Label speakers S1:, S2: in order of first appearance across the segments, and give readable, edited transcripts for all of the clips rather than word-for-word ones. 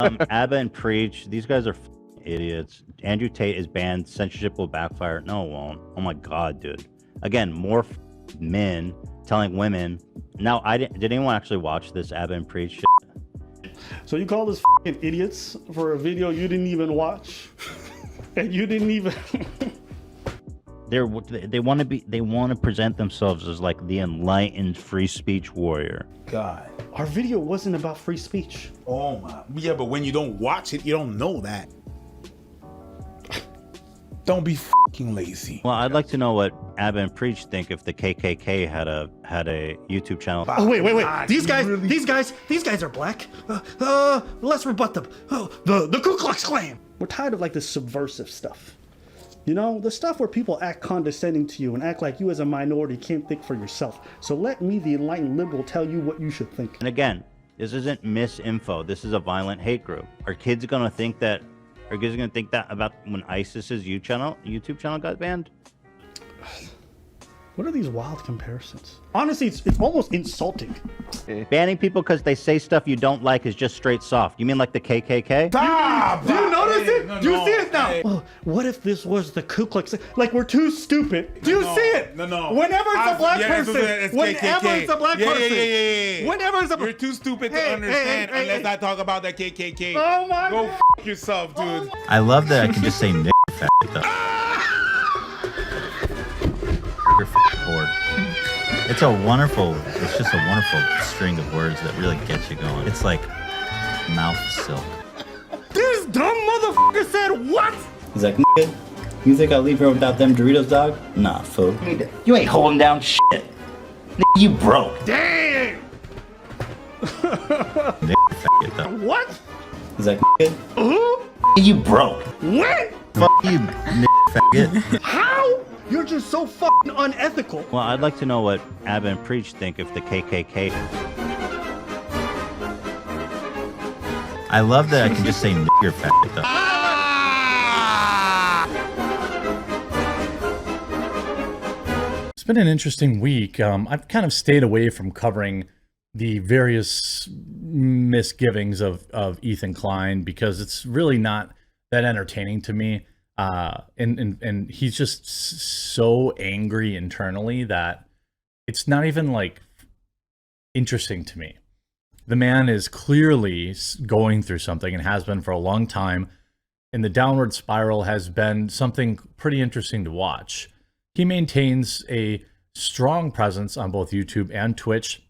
S1: Abba and Preach, these guys are idiots. Andrew Tate is banned. Censorship will backfire. No, it won't. Oh my god, dude. Again, more men telling women. Now, did anyone actually watch this Abba and Preach shit?
S2: So you call us idiots for a video you didn't even watch, and you didn't even.
S1: They want to present themselves as like the enlightened free speech warrior.
S3: God,
S2: our video wasn't about free speech.
S3: oh my, yeah, but when you don't watch it, you don't know that. Don't be fucking lazy.
S1: Well, I'd like to know what Abba and Preach think if the KKK had a YouTube channel.
S2: Oh wait!
S3: God,
S2: These guys are black. Let's rebut them. Oh, the Ku Klux Klan. We're tired of like this subversive stuff. You know, the stuff where people act condescending to you and act like you as a minority can't think for yourself. So let me, the enlightened liberal, tell you what you should think.
S1: And again, this isn't misinfo. This is a violent hate group. Are kids gonna think that? Are kids gonna think that about when ISIS's YouTube channel got banned?
S2: What are these wild comparisons? Honestly, it's almost insulting.
S1: Banning people because they say stuff you don't like is just straight soft. You mean like the KKK?
S3: Stop!
S2: Do you notice it?
S3: No,
S2: Do you
S3: no,
S2: see it now?
S3: hey.
S2: Oh, what if this was the Ku Klux? Like, we're too stupid. Do you
S3: No,
S2: see it?
S3: no.
S2: Whenever it's a black
S3: Yeah,
S2: person.
S3: it's
S2: Whenever
S3: KKK.
S2: it's a black
S3: Yeah,
S2: person.
S3: yeah.
S2: Whenever it's a
S3: You're too stupid
S2: Hey,
S3: to understand
S2: hey,
S3: unless I talk about that KKK.
S2: Oh my
S3: Go
S2: God.
S3: f yourself, dude.
S1: I love that I can just say nigger fat though. You're f***ing bored. It's just a wonderful string of words that really gets you going. It's like mouth silk.
S2: This dumb motherfucker said what?
S4: He's like, nigga, you think I'll leave here without them Doritos, dog? Nah, fool. You ain't holding down shit. Nigga, you broke.
S2: Damn.
S1: Nigger faggot though.
S2: What?
S4: He's like, nigga, you broke.
S2: What?
S1: Fuck you, nigger faggot.
S2: How? You're just so fucking unethical.
S1: Well, I'd like to know what Abba and Preach think if the KKK. I love that I can just say nigger faggot though.
S5: It's been an interesting week. I've kind of stayed away from covering the various misgivings of Ethan Klein because it's really not that entertaining to me. And he's just so angry internally that it's not even like interesting to me. The man is clearly going through something and has been for a long time. And the downward spiral has been something pretty interesting to watch. He maintains a strong presence on both YouTube and Twitch,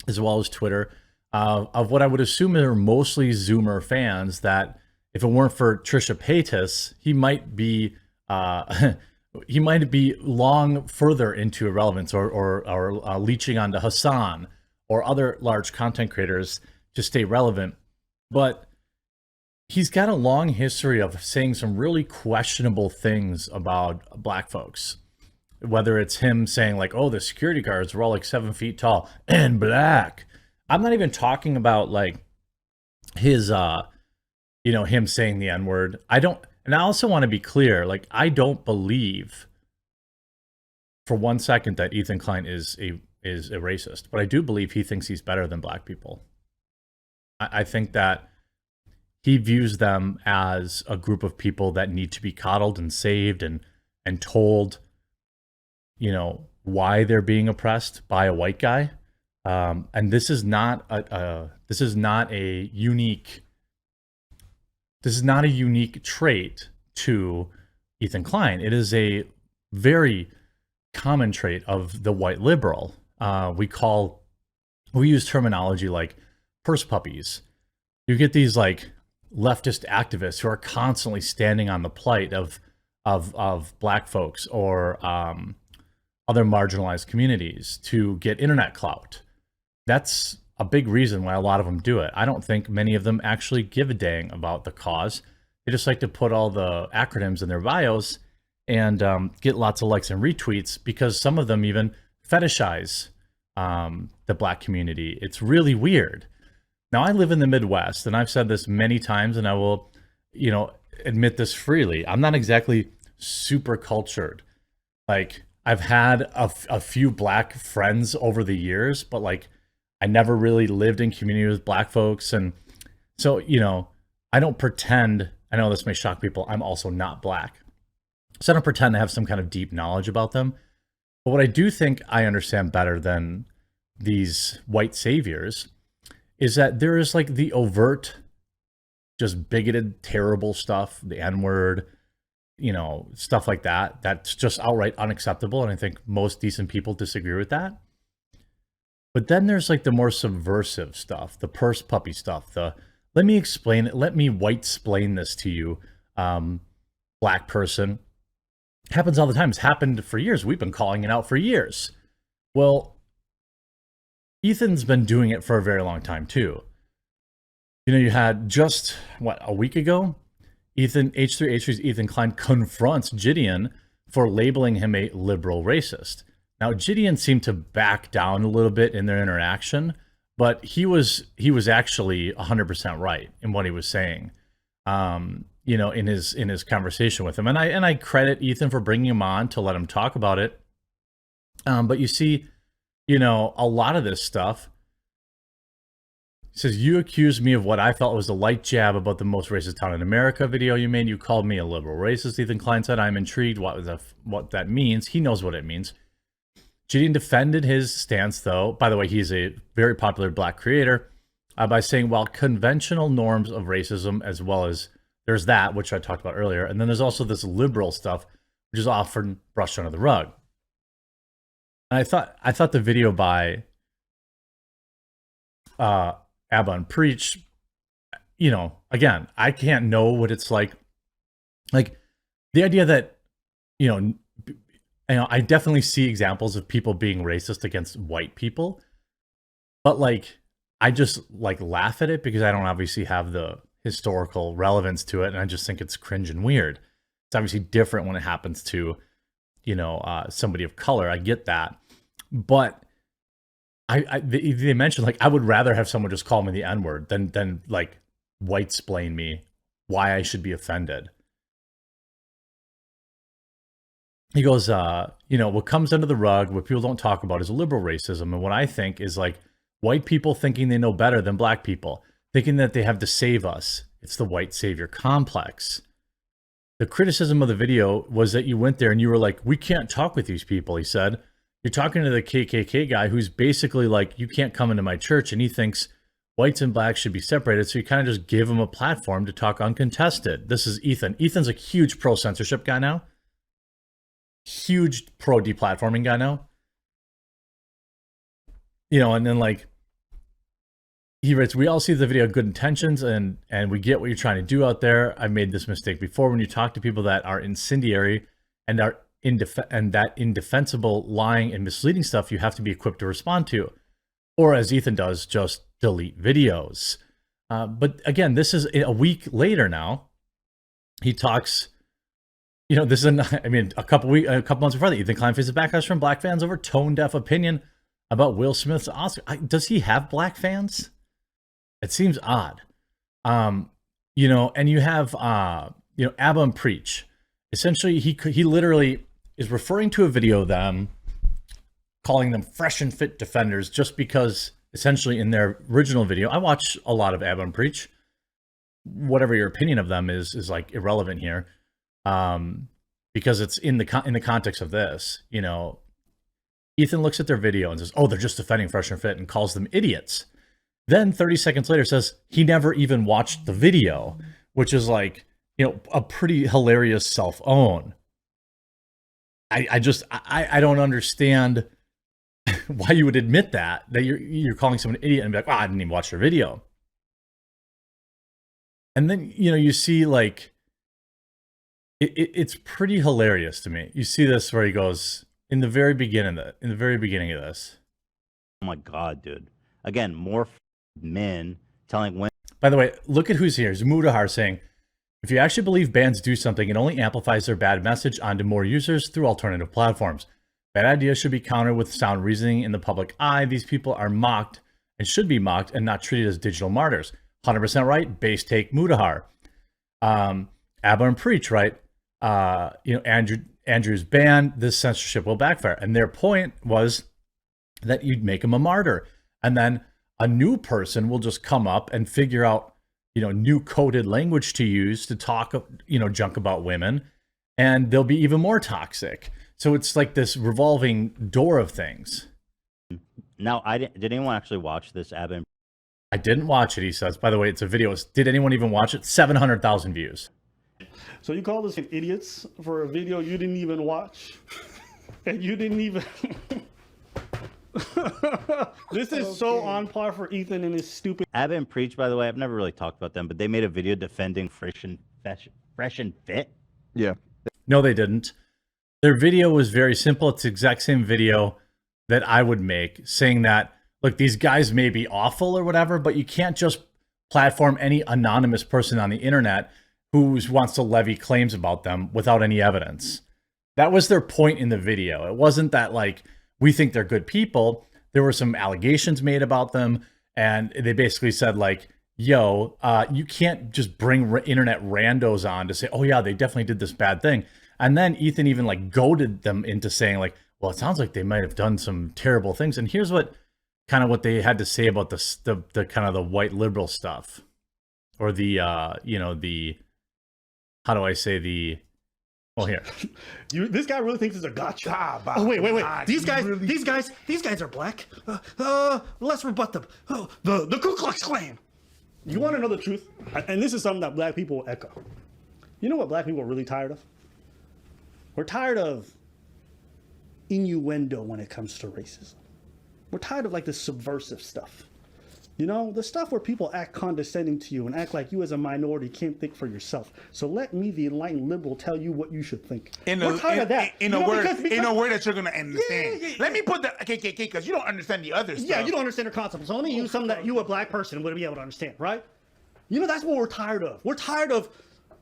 S5: as well as Twitter, of what I would assume are mostly Zoomer fans that if it weren't for Trisha Paytas, he might be long further into irrelevance or leeching onto Hassan or other large content creators to stay relevant. But he's got a long history of saying some really questionable things about black folks. Whether it's him saying like, oh, the security guards were all like 7 feet tall and black. I'm not even talking about like his him saying the N-word. And I also want to be clear, like, I don't believe for 1 second that Ethan Klein is a racist, but I do believe he thinks he's better than black people. I think that he views them as a group of people that need to be coddled and saved and told, why they're being oppressed by a white guy. And this is not a unique trait to Ethan Klein. It is a very common trait of the white liberal. We use terminology like purse puppies. You get these like leftist activists who are constantly standing on the plight of black folks or other marginalized communities to get internet clout. That's a big reason why a lot of them do it. I don't think many of them actually give a dang about the cause. They just like to put all the acronyms in their bios and get lots of likes and retweets because some of them even fetishize the black community. It's really weird. Now, I live in the Midwest, and I've said this many times, and I will, admit this freely. I'm not exactly super cultured. Like, I've had a few black friends over the years, but like, I never really lived in community with black folks. And so, I don't pretend, I know this may shock people, I'm also not black. So I don't pretend to have some kind of deep knowledge about them. But what I do think I understand better than these white saviors is that there is like the overt, just bigoted, terrible stuff, the N-word, you know, stuff like that. That's just outright unacceptable. And I think most decent people disagree with that. But then there's like the more subversive stuff, the purse puppy stuff, the let me explain it, let me white-splain this to you, black person. Happens all the time. It's happened for years. We've been calling it out for years. Well, Ethan's been doing it for a very long time too. You know, you had just, what, a week ago? H3H3's Ethan Klein confronts Gideon for labeling him a liberal racist. Now, Gideon seemed to back down a little bit in their interaction, but he was actually 100% right in what he was saying. You know, in his conversation with him, and I credit Ethan for bringing him on to let him talk about it. But you see, you know, a lot of this stuff. He says, you accused me of what I felt was a light jab about the most racist town in America video you made. You called me a liberal racist. Ethan Klein said, I'm intrigued what that means. He knows what it means. Gideon defended his stance, though. By the way, he's a very popular black creator, by saying, while conventional norms of racism, as well as there's that, which I talked about earlier, and then there's also this liberal stuff, which is often brushed under the rug. And I thought the video by Abba and Preach, you know, again, I can't know what it's like. Like the idea that, you know, I definitely see examples of people being racist against white people, but like, I just like laugh at it because I don't obviously have the historical relevance to it, and I just think it's cringe and weird. It's obviously different when it happens to, you know, somebody of color. I get that, but they mentioned like I would rather have someone just call me the N-word than like white-splain me why I should be offended. He goes, you know, what comes under the rug, what people don't talk about is liberal racism, and what I think is like white people thinking they know better than black people, thinking that they have to save us. It's the white savior complex. The criticism of the video was that you went there and you were like, we can't talk with these people, he said. You're talking to the KKK guy who's basically like, you can't come into my church, and he thinks whites and blacks should be separated, so you kind of just give him a platform to talk uncontested. This is Ethan. Ethan's a huge pro-censorship guy now. Huge pro-deplatforming guy now. You know, and then like, he writes, we all see the video good intentions and we get what you're trying to do out there. I've made this mistake before. When you talk to people that are incendiary and are that indefensible lying and misleading stuff, you have to be equipped to respond to. Or as Ethan does, just delete videos. But again, this is a week later now. He talks, you know, this is, a couple months before that, Ethan Klein faces backlash from black fans over tone-deaf opinion about Will Smith's Oscar. Does he have black fans? It seems odd. You know, and you have, you know, Abba and Preach. Essentially, he literally is referring to a video of them, calling them fresh and fit defenders, just because essentially in their original video, I watch a lot of Abba and Preach. Whatever your opinion of them is like irrelevant here, because it's in the context of this. You know, Ethan looks at their video and says, "Oh, they're just defending fresh and fit," and calls them idiots. Then 30 seconds later says he never even watched the video, which is like, you know, a pretty hilarious self-own. I don't understand why you would admit that you're calling someone an idiot and be like, oh, I didn't even watch their video. And then, you know, you see like, it's pretty hilarious to me. You see this where he goes in the very beginning of this.
S1: Oh my God, dude. Again, more men telling women.
S5: By the way, look at who's here. Mudahar saying, if you actually believe bans do something, it only amplifies their bad message onto more users through alternative platforms. Bad ideas should be countered with sound reasoning in the public eye. These people are mocked and should be mocked and not treated as digital martyrs. 100% right. Base take Mudahar. Abba and Preach, right? You know, Andrew's ban, this censorship will backfire. And their point was that you'd make him a martyr. And then a new person will just come up and figure out new coded language to use to talk, junk about women, and they'll be even more toxic. So it's like this revolving door of things.
S1: Now, did anyone actually watch this, Abin?
S5: I didn't watch it, he says. By the way, it's a video. Did anyone even watch it? 700,000 views.
S2: So you call us idiots for a video you didn't even watch? And you didn't even... This is so on par for Ethan and his stupid...
S1: Abin Preach, by the way, I've never really talked about them, but they made a video defending Fresh and Fit.
S6: Yeah.
S5: No, they didn't. Their video was very simple. It's the exact same video that I would make, saying that, look, these guys may be awful or whatever, but you can't just platform any anonymous person on the internet who wants to levy claims about them without any evidence. That was their point in the video. It wasn't that, like, we think they're good people. There were some allegations made about them, and they basically said, like, yo, you can't just bring internet randos on to say, oh yeah, they definitely did this bad thing. And then Ethan even like goaded them into saying, like, well, it sounds like they might have done some terrible things. And here's what they had to say about the kind of the white liberal stuff, or the how do I say the... Well, here.
S2: This guy really thinks it's a gotcha. Oh, wait. These guys are black. Let's rebut them. Oh, the Ku Klux Klan. You want to know the truth? And this is something that black people echo. You know what black people are really tired of? We're tired of innuendo when it comes to racism. We're tired of like the subversive stuff. The stuff where people act condescending to you and act like you as a minority can't think for yourself. So let me, the enlightened liberal, tell you what you should think. We're tired of that.
S3: In a word that you're going to understand.
S2: Yeah.
S3: Let me put the KKK, because you don't understand the other stuff.
S2: Yeah, you don't understand the concept. So let me use something that you, a black person, would be able to understand, right? That's what we're tired of. We're tired of...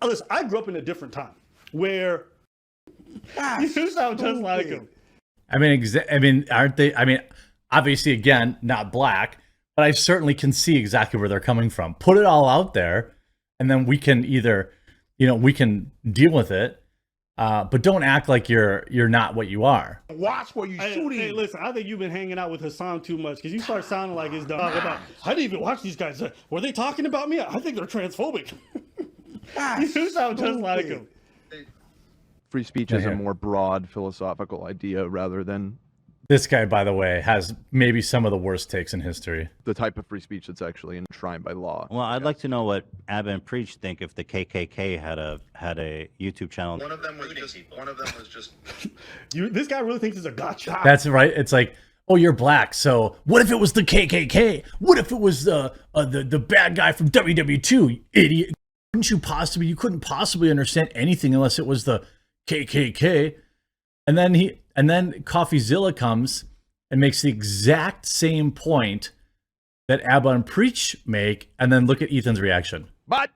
S2: Listen, I grew up in a different time where... You sound just like him.
S5: Aren't they... obviously, again, not black, but I certainly can see exactly where they're coming from. Put it all out there, and then we can either, we can deal with it, but don't act like you're not what you are.
S3: Watch where you're shooting.
S2: Hey, listen, I think you've been hanging out with Hassan too much, because you start sounding like his dog. I didn't even watch these guys. Were they talking about me? I think they're transphobic. You sound just like him.
S6: Free speech is a more broad philosophical idea rather than...
S5: This guy, by the way, has maybe some of the worst takes in history.
S6: The type of free speech that's actually enshrined by law.
S1: Well, I'd like to know what Abin Preach think if the KKK had a YouTube channel.
S7: One of them was just.
S2: This guy really thinks it's a gotcha.
S5: That's right. It's like, oh, you're black, so what if it was the KKK? What if it was the bad guy from WW2? You idiot! You couldn't possibly understand anything unless it was the KKK. And then CoffeeZilla comes and makes the exact same point that Abba and Preach make, and then look at Ethan's reaction.
S6: But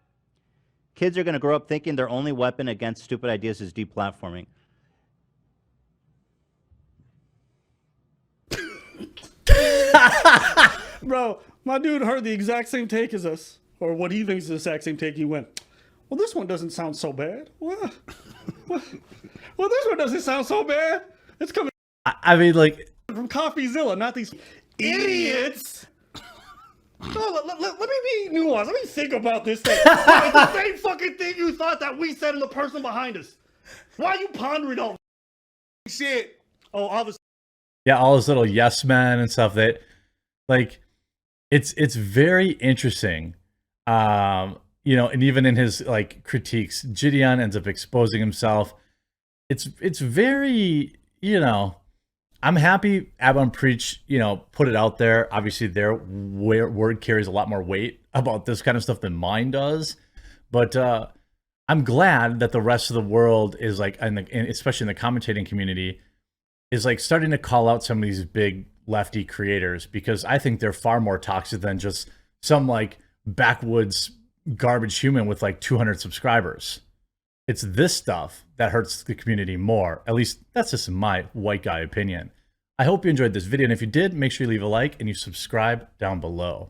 S1: Kids are going to grow up thinking their only weapon against stupid ideas is deplatforming.
S2: Bro, my dude heard the exact same take as us, or what he thinks is the exact same take. He went, well, this one doesn't sound so bad. What? Well, this one doesn't sound so bad. It's coming
S5: Like,
S2: from CoffeeZilla, not these idiots. No, let me be nuanced. Let me think about this thing. It's the same fucking thing you thought that we said in the person behind us. Why are you pondering all
S3: Shit.
S2: Oh, obviously.
S5: yeah, all those little yes men and stuff that, like, it's very interesting. And even in his like critiques, Gideon ends up exposing himself. It's very, I'm happy Abon Preach, put it out there. Obviously their word carries a lot more weight about this kind of stuff than mine does. But I'm glad that the rest of the world is like, and especially in the commentating community, is like starting to call out some of these big lefty creators, because I think they're far more toxic than just some like backwoods garbage human with like 200 subscribers. It's this stuff that hurts the community more. At least that's just my white guy opinion. I hope you enjoyed this video, and if you did, make sure you leave a like and you subscribe down below.